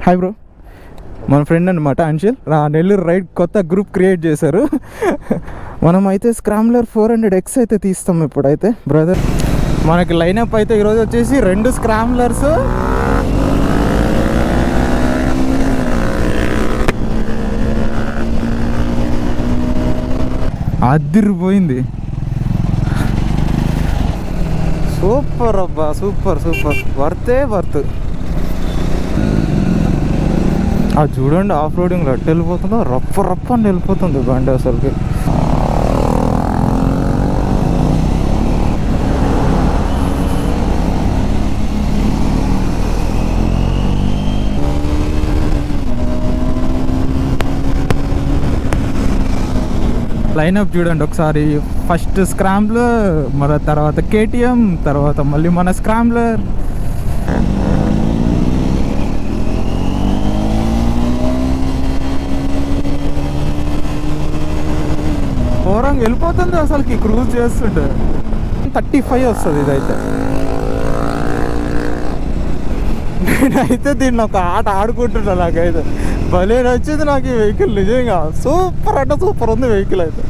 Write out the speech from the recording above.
Hi bro, మన friend అనమాట Anshal. Nellore ride కొత్త గ్రూప్ క్రియేట్ చేశారు. మనం అయితే స్క్రామ్లర్ 400X అయితే తీస్తాం ఇప్పుడైతే బ్రదర్. మనకి లైనప్ అయితే ఈరోజు వచ్చేసి 2 స్క్రామ్లర్స్, అదిరిపోయింది. సూపర్ అబ్బా, సూపర్ సూపర్, వర్త్. అది చూడండి, ఆఫ్ రోడింగ్ రట్టు వెళ్ళిపోతుందో, రప్ప అని వెళ్ళిపోతుంది బండి అసలుకి. లైనప్ చూడండి ఒకసారి. ఫస్ట్ స్క్రాంబ్లర్, మన తర్వాత KTM, తర్వాత మళ్ళీ మన స్క్రాంబ్లర్. ఘోరంగా వెళ్ళిపోతుంది అసలుకి క్రూజ్ చేస్తుంటే. 35 వస్తుంది ఇదైతే. నేనైతే దీన్ని ఒక ఆట ఆడుకుంటున్నా. నాకైతే భలే నచ్చింది నాకు ఈ వెహికల్. నిజంగా సూపర్ అంటే సూపర్ ఉంది వెహికల్ అయితే.